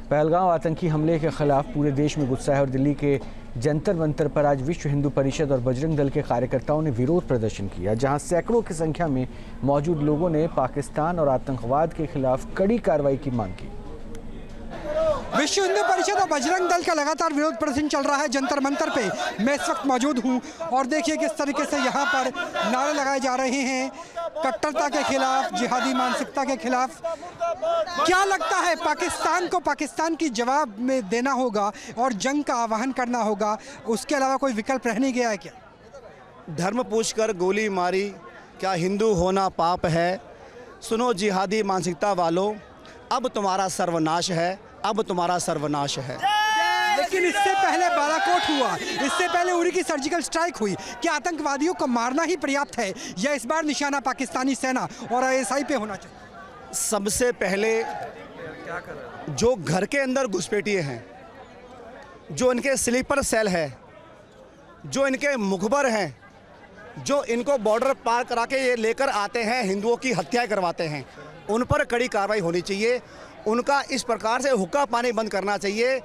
पहलगाम आतंकी हमले के खिलाफ पूरे देश में गुस्सा है और दिल्ली के जंतर मंतर पर आज विश्व हिंदू परिषद और बजरंग दल के कार्यकर्ताओं ने विरोध प्रदर्शन किया, जहां सैकड़ों की संख्या में मौजूद लोगों ने पाकिस्तान और आतंकवाद के खिलाफ कड़ी कार्रवाई की मांग की। विश्व हिंदू परिषद और बजरंग दल का लगातार विरोध प्रदर्शन चल रहा है जंतर मंतर पे। मैं इस वक्त मौजूद हूँ और देखिए किस तरीके से यहाँ पर नारे लगाए जा रहे हैं कट्टरता के खिलाफ, जिहादी मानसिकता के खिलाफ। क्या लगता है पाकिस्तान को पाकिस्तान की जवाब में देना होगा और जंग का आह्वान करना होगा, उसके अलावा कोई विकल्प रह नहीं गया है क्या? धर्म पूछकर गोली मारी, क्या हिंदू होना पाप है? सुनो जिहादी मानसिकता वालों, अब तुम्हारा सर्वनाश है, अब तुम्हारा सर्वनाश है। लेकिन इससे पहले बालाकोट हुआ, इससे पहले उरी की सर्जिकल स्ट्राइक हुई। क्या आतंकवादियों को मारना ही पर्याप्त है या इस बार निशाना पाकिस्तानी सेना और आईएसआई पे होना चाहिए? सबसे पहले जो घर के अंदर घुसपैठिए हैं, जो इनके स्लीपर सेल है, जो इनके मुखबर हैं, जो इनको बॉर्डर पार करा के ये लेकर आते हैं, हिंदुओं की हत्याएं करवाते हैं, उन पर कड़ी कार्रवाई होनी चाहिए। उनका इस प्रकार से हुक्का पानी बंद करना चाहिए,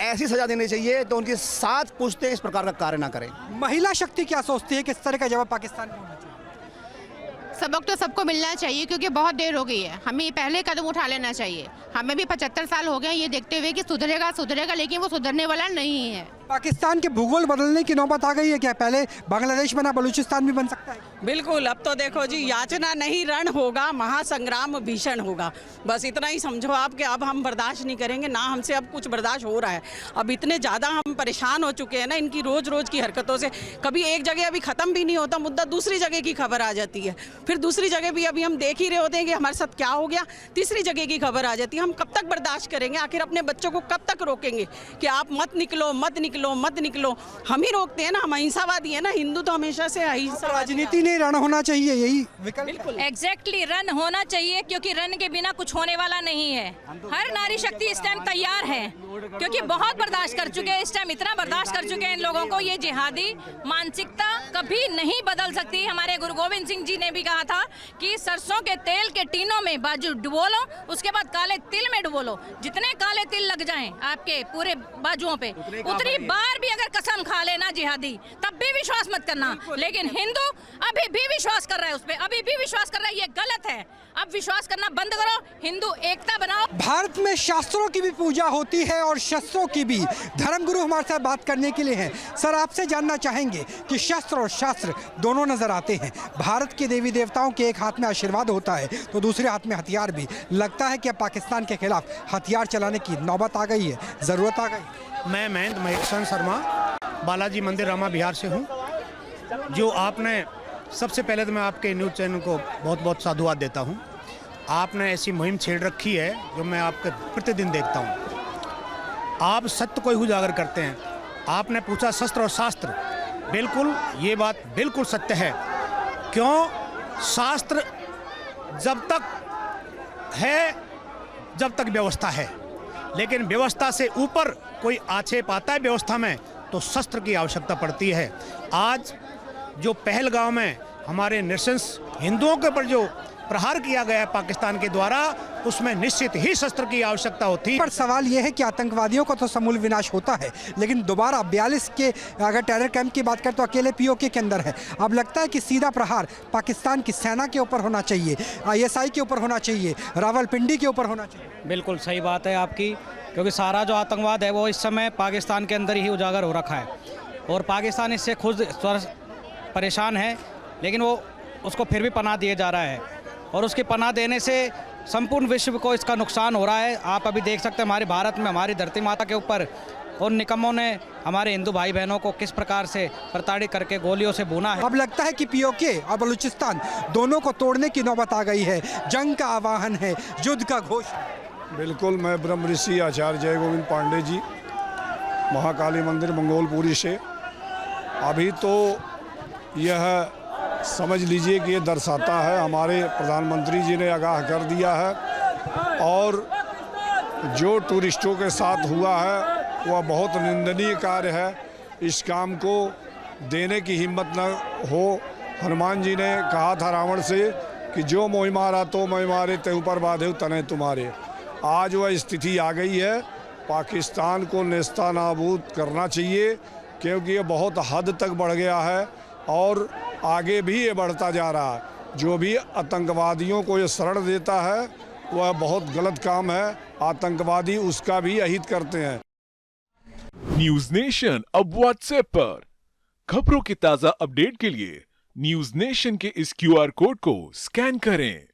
ऐसी सजा देनी चाहिए तो उनके साथ पूछते इस प्रकार का कार्य ना करें। महिला शक्ति क्या सोचती है, किस तरह का जवाब पाकिस्तान को होना चाहिए? सबक तो सबको मिलना चाहिए क्योंकि बहुत देर हो गई है, हमें पहले कदम उठा लेना चाहिए। हमें भी 75 साल हो गए ये देखते हुए कि सुधरेगा, लेकिन वो सुधरने वाला नहीं है। पाकिस्तान के भूगोल बदलने की नौबत आ गई है क्या? पहले बांग्लादेश बना, बलूचिस्तान भी बन सकता है। बिल्कुल, अब तो देखो जी, याचना नहीं रण होगा, महासंग्राम भीषण होगा। बस इतना ही समझो आप कि अब हम बर्दाश्त नहीं करेंगे, ना हमसे अब कुछ बर्दाश्त हो रहा है। अब इतने ज़्यादा हम परेशान हो चुके हैं ना इनकी रोज़ की हरकतों से। कभी एक जगह अभी ख़त्म भी नहीं होता मुद्दा, दूसरी जगह की खबर आ जाती है, फिर दूसरी जगह भी अभी हम देख ही रहे होते हैं कि हमारे साथ क्या हो गया, तीसरी जगह की खबर आ जाती है। हम कब तक बर्दाश्त करेंगे? आखिर अपने बच्चों को कब तक रोकेंगे कि आप मत निकलो, मत निकलो, मत निकलो? हम ही रोकते हैं ना, हम अहिंसावादी है ना, हिंदू तो हमेशा से अहिंसा। राजनीति नहीं रण होना चाहिए, यही विकल्प। बिल्कुल एग्जैक्टली रन होना चाहिए क्योंकि रन के बिना कुछ होने वाला नहीं है। हर नारी शक्ति इस टाइम तैयार है क्योंकि बहुत बर्दाश्त कर चुके हैं, इस टाइम इतना बर्दाश्त कर चुके हैं इन लोगों को। ये जिहादी मानसिकता कभी नहीं बदल सकती। हमारे गुरु गोविंद सिंह जी ने भी कहा था कि सरसों के तेल के टीनों में बाजू डुबो लो, उसके बाद काले तिल में डुबो लो। जितने काले तिल लग जाएं आपके पूरे बाजुओं पे, उतनी बार भी अगर कसम खा लेना जिहादी, तब भी विश्वास मत करना। लेकिन हिंदू अभी भी विश्वास कर रहा है उस पे, अभी भी विश्वास कर रहा है, ये गलत है। अब विश्वास करना बंद करो, हिंदू एकता बनाओ। भारत में शास्त्रों की भी पूजा होती है और शस्त्रों की भी। धर्मगुरु हमारे साथ बात करने के लिए हैं। सर, आपसे जानना चाहेंगे कि शस्त्र और शास्त्र दोनों नजर आते हैं। भारत के देवी देवताओं के एक हाथ में आशीर्वाद होता है तो दूसरे हाथ में हथियार भी। लगता है कि अब पाकिस्तान के खिलाफ हथियार चलाने की नौबत आ गई है, जरूरत आ गई। मैं महेंद्र महेश्वर शर्मा बालाजी मंदिर रामा बिहार से हूँ। जो आपने सबसे पहले तो मैं आपके न्यूज़ चैनल को बहुत बहुत साधुवाद देता हूँ। आपने ऐसी मुहिम छेड़ रखी है जो मैं आपके प्रतिदिन देखता हूँ। आप सत्य को ही उजागर करते हैं। आपने पूछा शस्त्र और शास्त्र, बिल्कुल ये बात बिल्कुल सत्य है। क्यों? शास्त्र जब तक है, जब तक व्यवस्था है, लेकिन व्यवस्था से ऊपर कोई आक्षेप आता है व्यवस्था में तो शस्त्र की आवश्यकता पड़ती है। आज जो पहलगाम में हमारे नृशंस हिंदुओं के ऊपर जो प्रहार किया गया है पाकिस्तान के द्वारा, उसमें निश्चित ही शस्त्र की आवश्यकता होती है। पर सवाल यह है कि आतंकवादियों का तो समूल विनाश होता है, लेकिन दोबारा 42 के अगर टेरर कैंप की बात करें तो अकेले पीओके के अंदर है। अब लगता है कि सीधा प्रहार पाकिस्तान की सेना के ऊपर होना चाहिए, आईएसआई के ऊपर होना चाहिए, रावलपिंडी के ऊपर होना चाहिए। बिल्कुल सही बात है आपकी, क्योंकि सारा जो आतंकवाद है वो इस समय पाकिस्तान के अंदर ही उजागर हो रखा है और पाकिस्तान इससे खुद परेशान है, लेकिन वो उसको फिर भी पनाह दिए जा रहा है और उसकी पनाह देने से संपूर्ण विश्व को इसका नुकसान हो रहा है। आप अभी देख सकते हैं हमारे भारत में, हमारी धरती माता के ऊपर उन निकम्मों ने हमारे हिंदू भाई बहनों को किस प्रकार से प्रताड़ित करके गोलियों से भूना है। अब लगता है कि पीओके और बलूचिस्तान दोनों को तोड़ने की नौबत आ गई है, जंग का आह्वान है, युद्ध का घोष। बिल्कुल, मैं ब्रह्म ऋषि आचार्य जय गोविंद पांडे जी, महाकाली मंदिर मंगोलपुरी से। अभी तो यह समझ लीजिए कि ये दर्शाता है, हमारे प्रधानमंत्री जी ने आगाह कर दिया है और जो टूरिस्टों के साथ हुआ है वह बहुत निंदनीय कार्य है। इस काम को देने की हिम्मत न हो। हनुमान जी ने कहा था रावण से कि जो मोहि मारा तो मैं मारे, त्यों पर बाधे तने तुम्हारे। आज वह स्थिति आ गई है। पाकिस्तान को नेस्तनाबूद करना चाहिए, क्योंकि ये बहुत हद तक बढ़ गया है और आगे भी ये बढ़ता जा रहा है। जो भी आतंकवादियों को ये शरण देता है वह बहुत गलत काम है। आतंकवादी उसका भी अहित करते हैं। न्यूज नेशन अब व्हाट्सएप पर खबरों की ताजा अपडेट के लिए न्यूज नेशन के इस QR कोड को स्कैन करें।